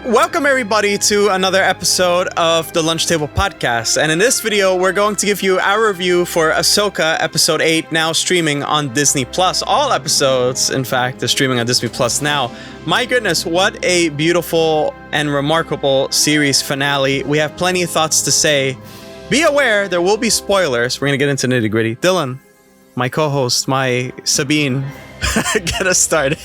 Welcome everybody to another episode of the Lunch Table Podcast, and in this video we're going to give you our review for Ahsoka Episode 8, now streaming on Disney+. All episodes, in fact, are streaming on Disney+ now. My goodness, what a beautiful and remarkable series finale. We have plenty of thoughts to say. Be aware, there will be spoilers. We're going to get into nitty-gritty. Dylan, my co-host, my Sabine, get us started.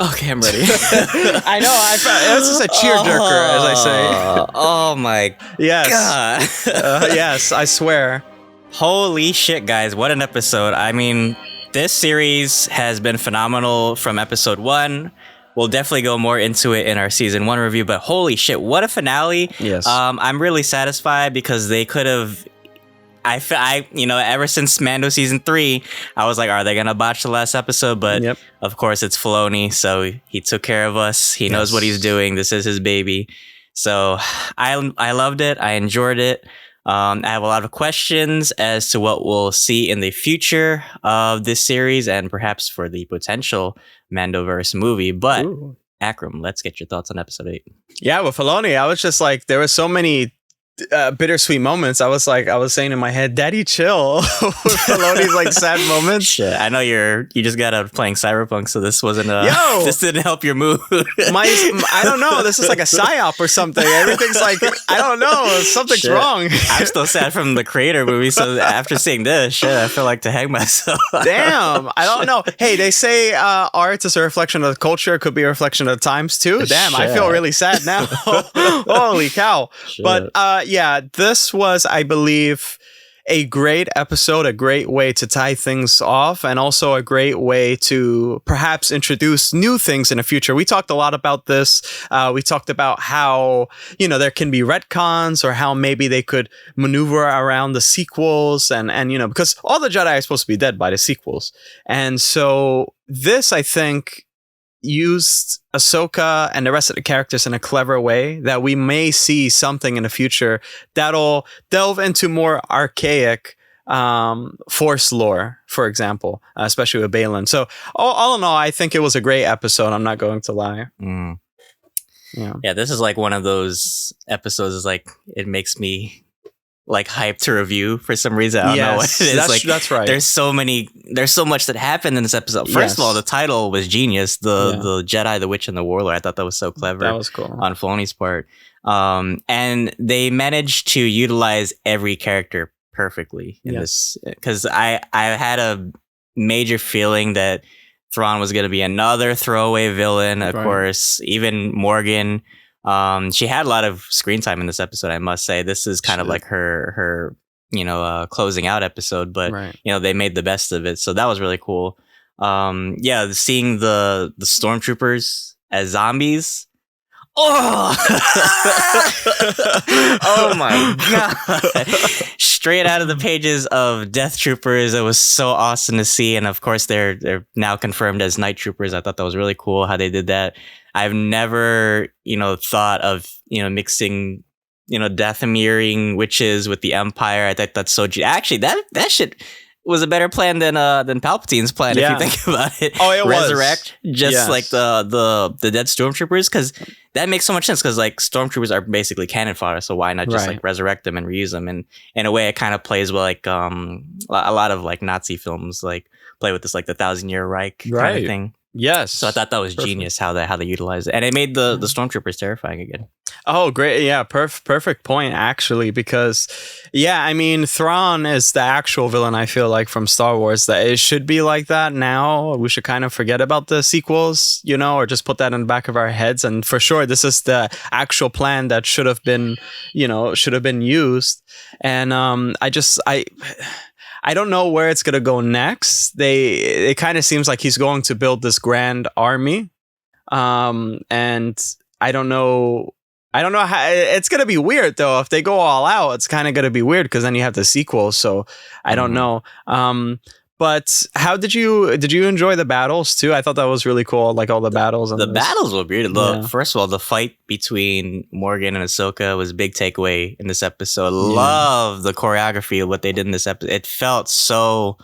Okay, I'm ready. I know. This is a tearjerker, as I say. Oh my yes. God. Yes, I swear. Holy shit, guys. What an episode. I mean, this series has been phenomenal from episode 1. We'll definitely go more into it in our season 1 review, but holy shit, what a finale. Yes. I'm really satisfied because they could have... ever since Mando season 3, I was like, are they gonna botch the last episode? But of course, it's Filoni, so he took care of us. He knows what he's doing. This is his baby. So I loved it. I enjoyed it. I have a lot of questions as to what we'll see in the future of this series and perhaps for the potential Mandoverse movie. But Akram, let's get your thoughts on episode 8. Yeah, with Filoni, I was just like, there were so many bittersweet moments. I was saying in my head, "Daddy, chill." With Filoni's like sad moments. Shit, I know you just got out of playing Cyberpunk, so this wasn't this didn't help your mood. I don't know. This is like a psyop or something. Everything's like, I don't know. Something's wrong. I'm still sad from the Creator movie, so after seeing this, shit, I feel like to hang myself. Damn, I don't know. Hey, they say art is a reflection of the culture. It could be a reflection of the times too. Damn, shit. I feel really sad now. Holy cow. Shit. But yeah, this was, I believe, a great episode, a great way to tie things off, and also a great way to perhaps introduce new things in the future. We talked a lot about this. We talked about how, there can be retcons, or how maybe they could maneuver around the sequels, and because all the Jedi are supposed to be dead by the sequels. And so this, I think, used Ahsoka and the rest of the characters in a clever way that we may see something in the future that'll delve into more archaic Force lore, for example, especially with Baylan. So all in all, I think it was a great episode. I'm not going to lie. Yeah, this is like one of those episodes. Is like it makes me like hyped to review for some reason. I don't know what it is. That's right. There's so much that happened in this episode. First of all, the title was genius. The Jedi, the Witch, and the Warlord. I thought that was so clever. That was cool on Filoni's part. And they managed to utilize every character perfectly in this, because I had a major feeling that Thrawn was going to be another throwaway villain. Of course, even Morgan. She had a lot of screen time in this episode, I must say. This is kind of like her closing out episode, but they made the best of it. So that was really cool. Seeing the stormtroopers as zombies. Oh, oh my God. Straight out of the pages of Death Troopers. It was so awesome to see. And of course, they're now confirmed as Night Troopers. I thought that was really cool how they did that. I've never, thought of, mixing, Dathomirian witches with the Empire. I think that's so... Actually, that shit was a better plan than Palpatine's plan, if you think about it. Oh, it Resurrect, just like the dead stormtroopers, because that makes so much sense, because like stormtroopers are basically cannon fodder, so why not just like resurrect them and reuse them? And in a way, it kind of plays with like a lot of like Nazi films, like play with this like the 1,000-Year Reich kind of thing. Yes. So I thought that was genius how they utilized it. And it made the stormtroopers terrifying again. Oh, great. Yeah, perfect point, actually, because, Thrawn is the actual villain, I feel like, from Star Wars, that it should be like that now. We should kind of forget about the sequels, or just put that in the back of our heads. And for sure, this is the actual plan that should have been used. And I don't know where it's going to go next. It kind of seems like he's going to build this grand army. And I don't know how it's going to be weird, though. If they go all out, it's kind of going to be weird, because then you have the sequel. So I don't know. But how did you enjoy the battles too? I thought that was really cool, like all the battles. The battles were beautiful. First of all, the fight between Morgan and Ahsoka was a big takeaway in this episode. Love the choreography of what they did in this episode. It felt so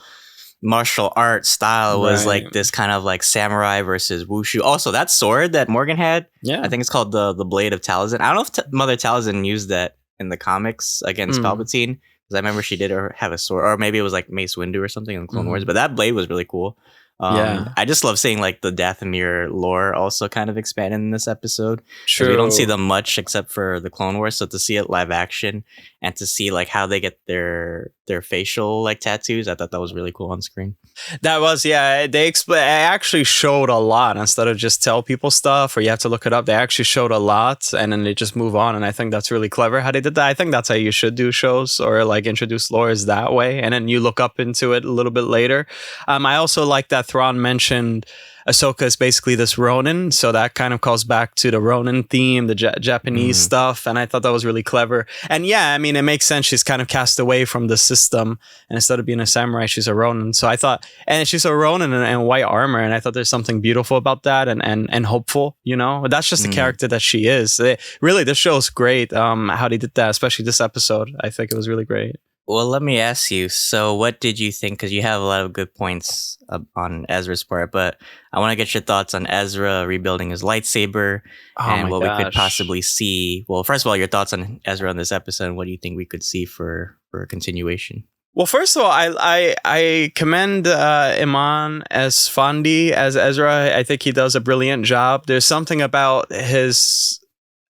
martial art style was like this kind of like samurai versus wushu. Also, that sword that Morgan had, I think it's called the Blade of Talzin. I don't know if Mother Talzin used that in the comics against Palpatine, because I remember she did have a sword, or maybe it was like Mace Windu or something in Clone Wars. But that blade was really cool. I just love seeing like the Dathomir lore also kind of expanded in this episode. True. We don't see them much except for the Clone Wars, so to see it live action and to see like how they get their facial like tattoos, I thought that was really cool on screen. That was, they actually showed a lot instead of just tell people stuff or you have to look it up. They actually showed a lot and then they just move on, and I think that's really clever how they did that. I think that's how you should do shows or like introduce lore, is that way, and then you look up into it a little bit later. I also like that Thrawn mentioned Ahsoka is basically this Ronin, so that kind of calls back to the Ronin theme, the Japanese stuff, and I thought that was really clever. And yeah, I mean, it makes sense. She's kind of cast away from the system, and instead of being a samurai, she's a Ronin. So I thought, and she's a Ronin in white armor, and I thought there's something beautiful about that and hopeful, you know? That's just the character that she is. Really, this show is great, how they did that, especially this episode. I think it was really great. Well, let me ask you, so what did you think? Because you have a lot of good points on Ezra's part, but I want to get your thoughts on Ezra rebuilding his lightsaber and what we could possibly see. Well, first of all, your thoughts on Ezra in this episode, and what do you think we could see for a continuation? Well, first of all, I commend Eman Esfandi as Ezra. I think he does a brilliant job. There's something about his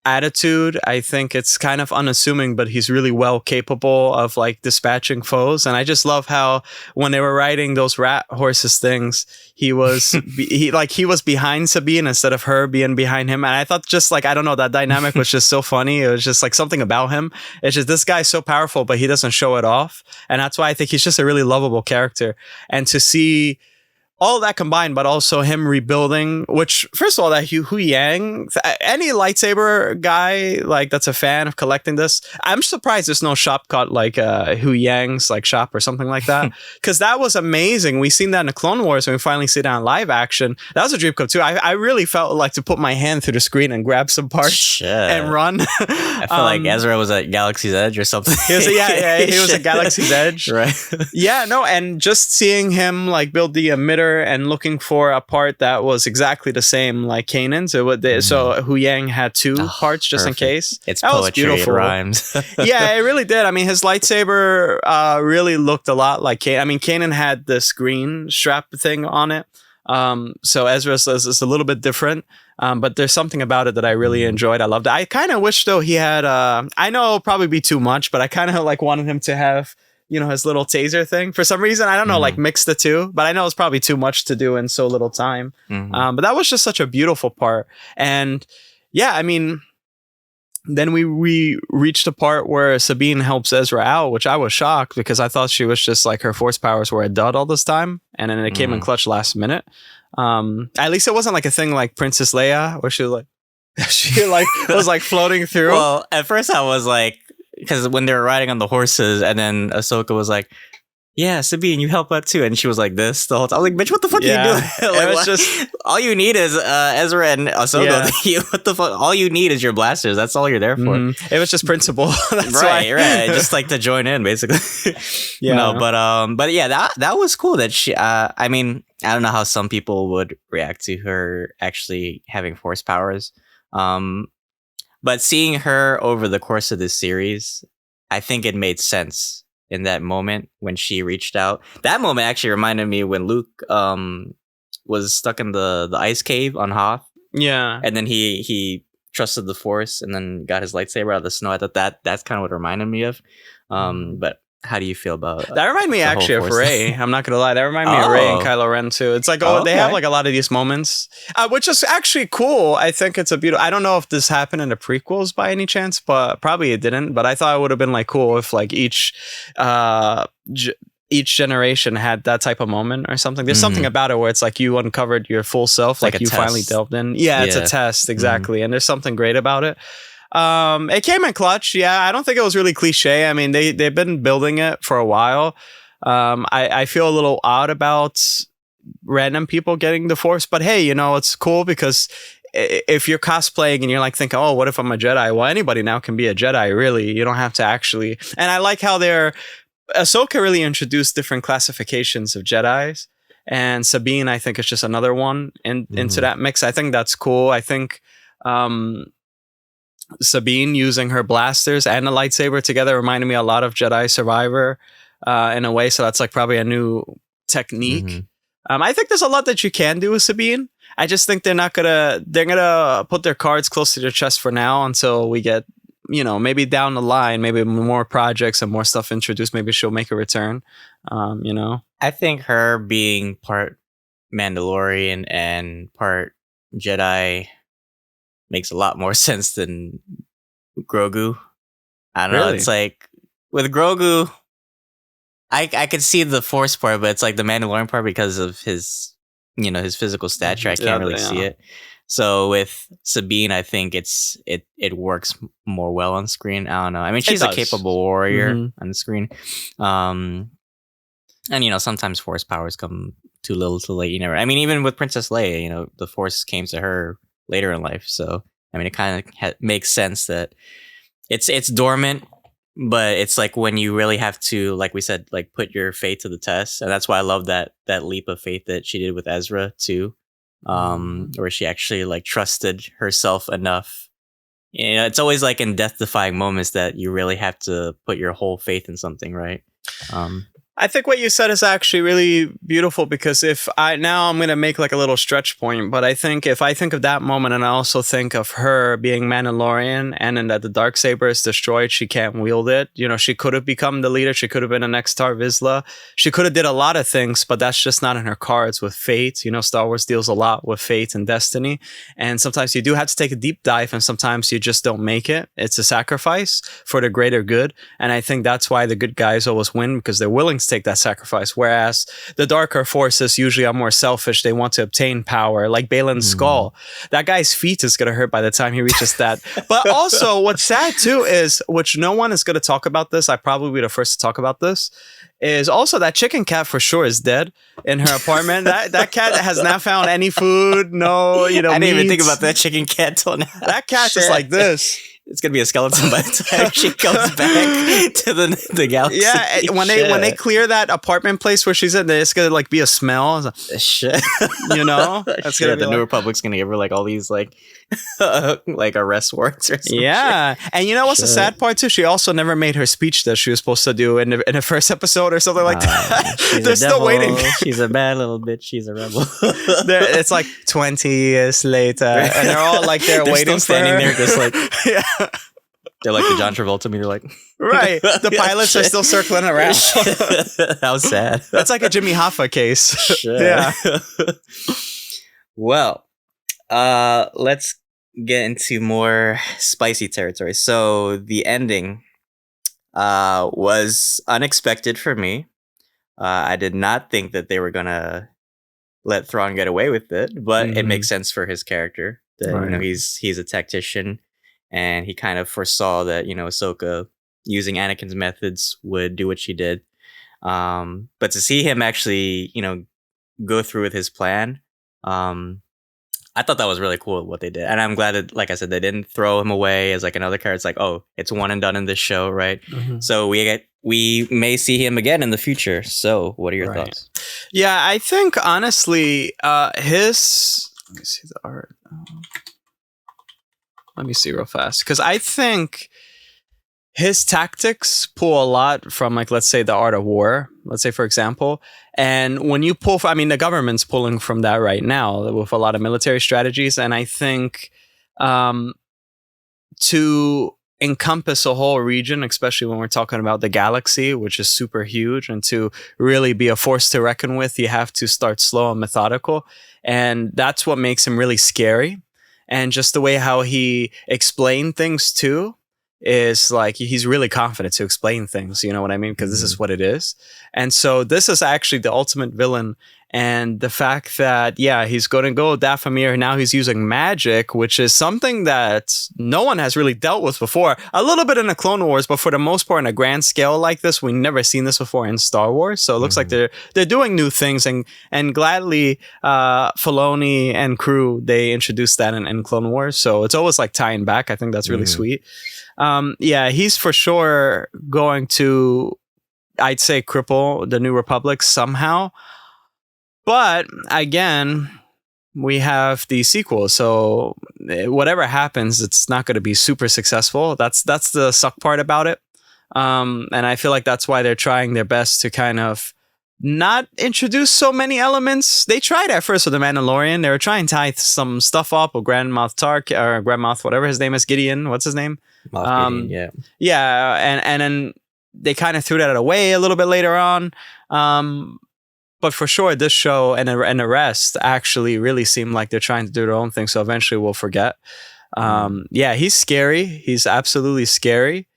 attitude. I think it's kind of unassuming, but he's really well capable of like dispatching foes. And I just love how when they were riding those rat horses things, he was he was behind Sabine instead of her being behind him. And I thought just like, I don't know, that dynamic was just so funny. It was just like something about him. It's just, this guy's so powerful, but he doesn't show it off. And that's why I think he's just a really lovable character. And to see all that combined, but also him rebuilding, which, first of all, that Hu Yang, any lightsaber guy like that's a fan of collecting this, I'm surprised there's no shop cut like Hu Yang's like shop or something like that, because that was amazing. We seen that in the Clone Wars, and we finally see that in live action. That was a dream come too. I really felt like to put my hand through the screen and grab some parts and run. I feel like Ezra was at Galaxy's Edge or something. He was at Galaxy's Edge, right? Yeah, no, and just seeing him like build the emitter and looking for a part that was exactly the same like Kanan's. So Hu Yang had two parts just in case. It's that poetry, it rhymes. Yeah, it really did. I mean, his lightsaber really looked a lot like Kanan. I mean, Kanan had the screen strap thing on it. So Ezra's is a little bit different. But there's something about it that I really enjoyed. I loved it. I kind of wish though he had, I know it'll probably be too much, but I kind of like wanted him to have, you know, his little taser thing for some reason. I don't know, like mix the two, but I know it's probably too much to do in so little time. But that was just such a beautiful part. And yeah, I mean, then we reached a part where Sabine helps Ezra out, which I was shocked because I thought she was just like her force powers were a dud all this time. And then it came in clutch last minute. At least it wasn't like a thing like Princess Leia where she was like, was like floating through. Well, at first I was like, because when they were riding on the horses, and then Ahsoka was like, "Yeah, Sabine, you help out too," and she was like this the whole time. I was like, "Bitch, what the fuck are you doing?" Like, it was just all you need is Ezra and Ahsoka. Yeah. What the fuck? All you need is your blasters. That's all you're there for. It was just principle. right. Just like to join in, basically. No, but yeah, that was cool. That she. I mean, I don't know how some people would react to her actually having force powers. But seeing her over the course of this series, I think it made sense in that moment when she reached out. That moment actually reminded me when Luke was stuck in the ice cave on Hoth. Yeah. And then he trusted the Force and then got his lightsaber out of the snow. I thought that's kind of what it reminded me of. But how do you feel about that? Reminded me actually of Rey. I'm not gonna lie. That reminded me of Rey and Kylo Ren too. It's like they have like a lot of these moments, which is actually cool. I think it's a beautiful. I don't know if this happened in the prequels by any chance, but probably it didn't. But I thought it would have been like cool if like each generation had that type of moment or something. There's something about it where it's like you uncovered your full self, like you finally delved in. Yeah, it's a test, exactly. And there's something great about it. It came in clutch. Yeah, I don't think it was really cliche. I mean, they've been building it for a while. I feel a little odd about random people getting the Force, but hey, you know, it's cool because if you're cosplaying and you're like thinking, oh, what if I'm a Jedi? Well, anybody now can be a Jedi, really. You don't have to actually. And I like how they're Ahsoka really introduced different classifications of Jedis, and Sabine, I think, is just another one into that mix. I think that's cool. I think Sabine using her blasters and a lightsaber together reminded me a lot of Jedi Survivor in a way. So that's like probably a new technique. I think there's a lot that you can do with Sabine. I just think they're gonna put their cards close to their chest for now until we get, maybe down the line, maybe more projects and more stuff introduced. Maybe she'll make a return. I think her being part Mandalorian and part Jedi makes a lot more sense than Grogu. I don't know. It's like with Grogu, I could see the Force part, but it's like the Mandalorian part because of his, his physical stature. I can't really see it. So with Sabine, I think it works more well on screen. I don't know. I mean, she's a capable warrior on the screen. And sometimes Force powers come too little, too late. I mean, even with Princess Leia, the Force came to her later in life. So I mean, it kind of makes sense that it's dormant, but it's like when you really have to, like we said, like put your faith to the test. And that's why I love that leap of faith that she did with Ezra too. Where she actually like trusted herself enough. It's always like in death-defying moments that you really have to put your whole faith in something, right? I think what you said is actually really beautiful, because I'm going to make like a little stretch point, but I think if I think of that moment and I also think of her being Mandalorian and then that the Darksaber is destroyed, she can't wield it. She could have become the leader. She could have been the next Tar Vizsla. She could have did a lot of things, but that's just not in her cards with fate. Star Wars deals a lot with fate and destiny. And sometimes you do have to take a deep dive and sometimes you just don't make it. It's a sacrifice for the greater good. And I think that's why the good guys always win, because they're willing to take that sacrifice, whereas the darker forces usually are more selfish. They want to obtain power, like Balin's skull. That guy's feet is going to hurt by the time he reaches that. But also what's sad too is, which no one is going to talk about this, I probably be the first to talk about this, is also that chicken cat for sure is dead in her apartment. that cat has not found any food. No, I didn't even think about that chicken cat till now. That cat is like this. It's gonna be a skeleton by the time she comes back to the galaxy. Yeah, when they clear that apartment place where she's in, it's gonna like be a smell. Shit, that's gonna be the New Republic's gonna give her like all these like like arrest warrants or something. Yeah, and what's the sad part too? She also never made her speech that she was supposed to do in the first episode or something like that. They're still waiting. She's a bad little bitch. She's a rebel. It's like 20 years later, and they're all like they're waiting, still standing there, just like yeah. They're like the John Travolta meter, like right. The pilots are still circling around. That was sad. That's like a Jimmy Hoffa case. Shit. Yeah. Well, let's get into more spicy territory. So the ending was unexpected for me. I did not think that they were gonna let Thrawn get away with it, but it makes sense for his character that he's a tactician. And he kind of foresaw that, Ahsoka using Anakin's methods would do what she did. But to see him actually, go through with his plan, I thought that was really cool what they did. And I'm glad that, like I said, they didn't throw him away as like another character. It's like, oh, it's one and done in this show, right? So we may see him again in the future. So what are your thoughts? Yeah, I think honestly, let me see the art. Let me see real fast, because I think his tactics pull a lot from, like, let's say the Art of War, let's say, for example. And when you pull, the government's pulling from that right now with a lot of military strategies. And I think to encompass a whole region, especially when we're talking about the galaxy, which is super huge, and to really be a force to reckon with, you have to start slow and methodical. And that's what makes him really scary. And just the way how he explained things too is like, he's really confident to explain things, you know what I mean? Because this is what it is. And so this is actually the ultimate villain. And the fact that, he's going to go Dathomir. Now he's using magic, which is something that no one has really dealt with before. A little bit in the Clone Wars, but for the most part, on a grand scale like this, we've never seen this before in Star Wars. So it looks like they're doing new things. And gladly, Filoni and crew, they introduced that in Clone Wars. So it's always like tying back. I think that's really sweet. He's for sure going to I'd say, cripple the New Republic somehow. But again, we have the sequel, so whatever happens, it's not going to be super successful. That's the suck part about it. And I feel like that's why they're trying their best to kind of not introduce so many elements. They tried at first with the Mandalorian. They were trying to tie some stuff up with Grand Moff, whatever his name is, Gideon. What's his name? Moff Gideon, yeah, and then they kind of threw that away a little bit later on. But for sure, this show and the rest actually really seem like they're trying to do their own thing. So eventually we'll forget. Yeah, he's scary. He's absolutely scary.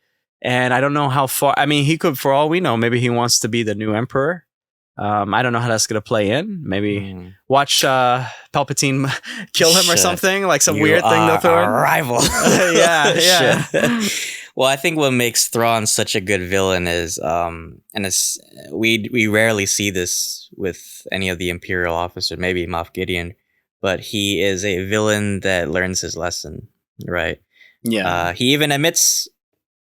And I don't know how far. I mean, he could, for all we know, maybe he wants to be the new emperor. I don't know how that's going to play in. Maybe watch Palpatine kill him or something, like some weird thing they'll throw in. Rival. Yeah. Well, I think what makes Thrawn such a good villain is, we rarely see this with any of the Imperial officers, maybe Moff Gideon, but he is a villain that learns his lesson, right? Yeah. He even admits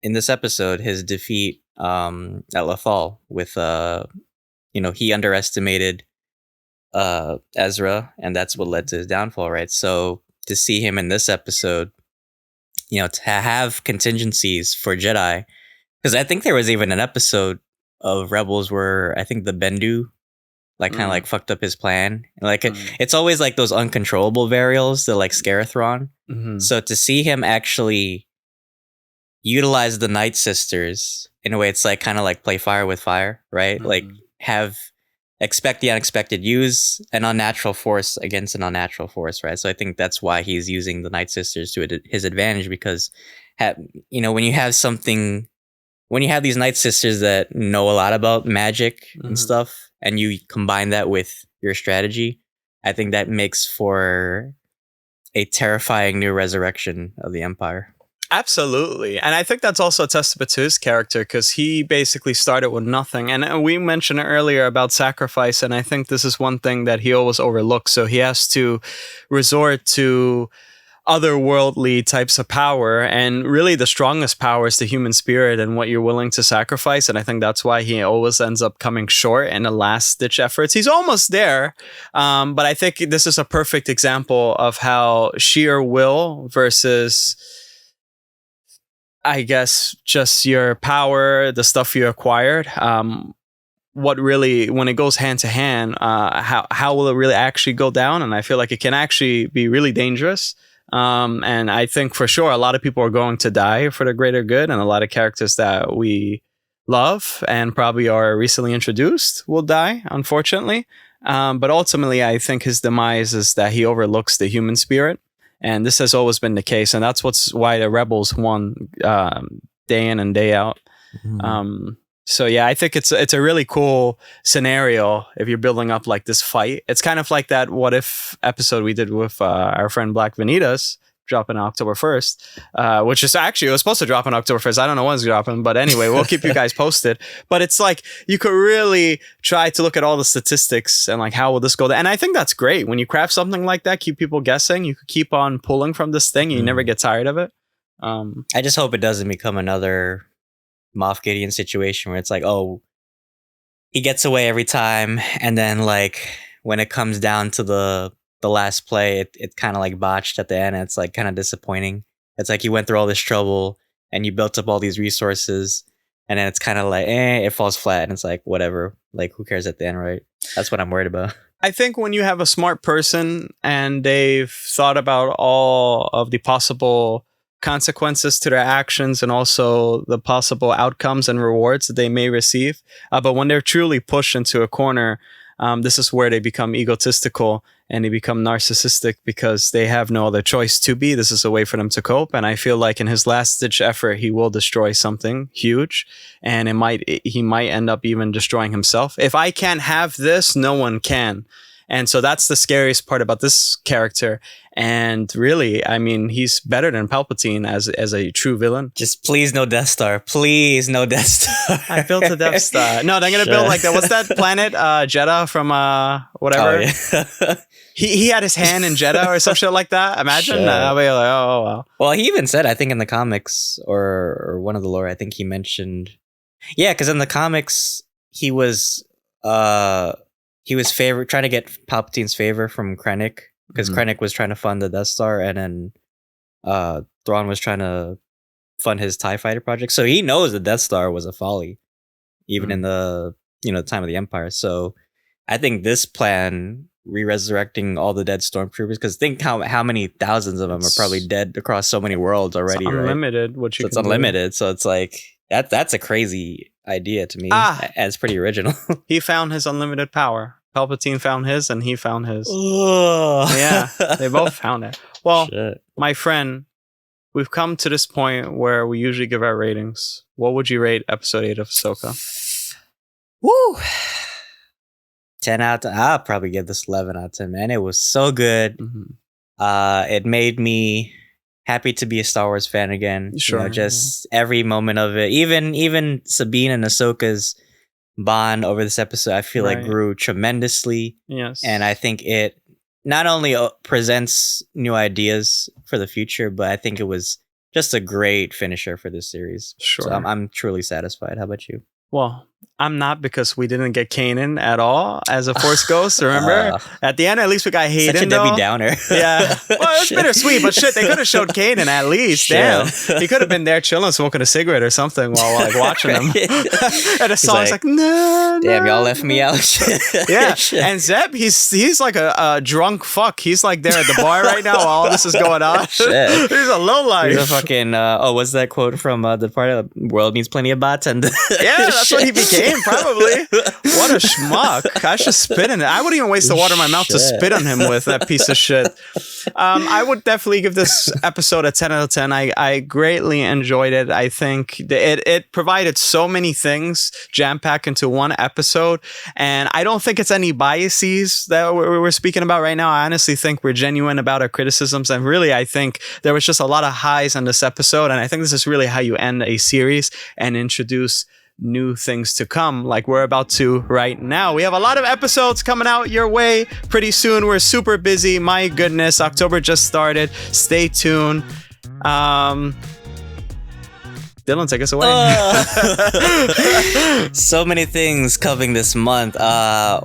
in this episode his defeat at Lothal with, he underestimated Ezra, and that's what led to his downfall, right? So to see him in this episode, to have contingencies for Jedi, because I think there was even an episode of Rebels where I think the Bendu kind of fucked up his plan. It's always like those uncontrollable variables that scare Thrawn. Mm-hmm. So to see him actually utilize the Night Sisters in a way, it's kind of play fire with fire, right? Mm-hmm. Expect the unexpected, use an unnatural force against an unnatural force, right? So I think that's why he's using the Night Sisters to his advantage, because when you have these Night Sisters that know a lot about magic and stuff, and you combine that with your strategy, I think that makes for a terrifying new resurrection of the Empire. Absolutely. And I think that's also a testament to his character, because he basically started with nothing. And we mentioned earlier about sacrifice, and I think this is one thing that he always overlooks. So he has to resort to otherworldly types of power, and really the strongest power is the human spirit and what you're willing to sacrifice. And I think that's why he always ends up coming short in the last ditch efforts. He's almost there, but I think this is a perfect example of how sheer will versus, I guess, just your power, the stuff you acquired, what really, when it goes hand to hand, how will it really actually go down? And I feel like it can actually be really dangerous. And I think for sure a lot of people are going to die for the greater good, and a lot of characters that we love and probably are recently introduced will die, unfortunately. But ultimately, I think his demise is that he overlooks the human spirit. And this has always been the case. And that's why the Rebels won day in and day out. Mm-hmm. So yeah, I think it's a really cool scenario if you're building up this fight. It's kind of like that What If episode we did with our friend Black Vanitas, dropping October 1st, which is actually, it was supposed to drop on October 1st. I don't know when it's dropping, but anyway, we'll keep you guys posted. But it's you could really try to look at all the statistics and how will this go. And I think that's great. When you craft something like that, keep people guessing, you could keep on pulling from this thing. You never get tired of it. I just hope it doesn't become another Moff Gideon situation where it's he gets away every time, and then when it comes down to the last play, it kind of botched at the end, and it's kind of disappointing. It's you went through all this trouble and you built up all these resources, and then it's kind of it falls flat, and it's whatever, who cares at the end, right? That's what I'm worried about. I think when you have a smart person and they've thought about all of the possible consequences to their actions and also the possible outcomes and rewards that they may receive, but when they're truly pushed into a corner, this is where they become egotistical and they become narcissistic because they have no other choice to be. This is a way for them to cope. And I feel in his last ditch effort, he will destroy something huge, and he might end up even destroying himself. If I can't have this, no one can. And so that's the scariest part about this character. And really, I mean, he's better than Palpatine as a true villain. Just please no Death Star. Please no Death Star. I built a Death Star. No, they're going to build that. What's that planet? Jeddah from whatever. Oh, yeah. He had his hand in Jeddah or some shit like that. Imagine. I'll be oh, wow. Well, he even said, I think in the comics or one of the lore, I think he mentioned Yeah, because in the comics, he was trying to get Palpatine's favor from Krennic, because Krennic was trying to fund the Death Star, and then Thrawn was trying to fund his TIE fighter project. So he knows the Death Star was a folly, even in the time of the Empire. So I think this plan, re-resurrecting all the dead stormtroopers, because think how many thousands of them are probably dead across so many worlds already. It's unlimited. Right? It's unlimited. So it's like that's a crazy idea to me. And it's pretty original. He found his unlimited power. Palpatine found his, and he found his. Oh. Yeah, they both found it. Well, my friend, we've come to this point where we usually give our ratings. What would you rate episode 8 of Ahsoka? Woo! 10 out of 10. I'll probably give this 11 out of 10, man. It was so good. It made me happy to be a Star Wars fan again. Sure. Just every moment of it. Even Sabine and Ahsoka's bond over this episode, I feel like grew tremendously. Yes. And I think it not only presents new ideas for the future, but I think it was just a great finisher for this series. Sure. So I'm truly satisfied. How about you? Well, I'm not, because we didn't get Kanan at all as a Force Ghost. Remember? At the end, at least we got Hayden. Such a Debbie Downer. Yeah. Well, it's bittersweet, but shit, they could have showed Kanan at least. Damn. He could have been there chilling, smoking a cigarette or something while watching them. And the song's like, no, damn, y'all left me out. Yeah. And Zeb, he's like a drunk fuck. He's like there at the bar right now while all this is going on. Shit. He's a lowlife. He's a fucking, what's that quote from the part of the world needs plenty of bots? And yeah, that's what he became. Probably. What a schmuck. I should spit in it. I wouldn't even waste the water in my mouth to spit on him with, that piece of shit. I would definitely give this episode a 10 out of 10. I greatly enjoyed it. I think it provided so many things jam-packed into one episode. And I don't think it's any biases that we're speaking about right now. I honestly think we're genuine about our criticisms. And really, I think there was just a lot of highs on this episode. And I think this is really how you end a series and introduce new things to come, like we're about to right now. We have a lot of episodes coming out your way pretty soon. We're super busy. My goodness, October just started. Stay tuned. Dylan, take us away. So many things coming this month.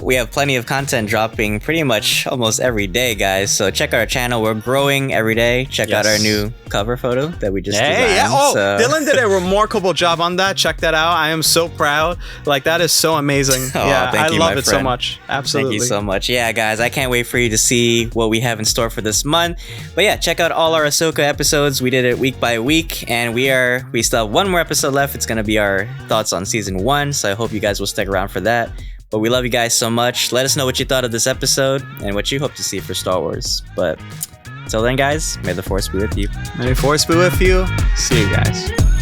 We have plenty of content dropping pretty much almost every day, guys. So check our channel. We're growing every day. Check out our new cover photo that we just designed. Yeah. Oh, Dylan did a remarkable job on that. Check that out. I am so proud. Like, that is so amazing. I love it so much. Absolutely. Thank you so much. Yeah, guys, I can't wait for you to see what we have in store for this month. But yeah, check out all our Ahsoka episodes. We did it week by week, and we still have one more episode left. It's going to be our thoughts on season 1, so I hope you guys will stick around for that. But we love you guys so much. Let us know what you thought of this episode and what you hope to see for Star Wars. But until then, guys, may the Force be with you. May the Force be with you. See you guys.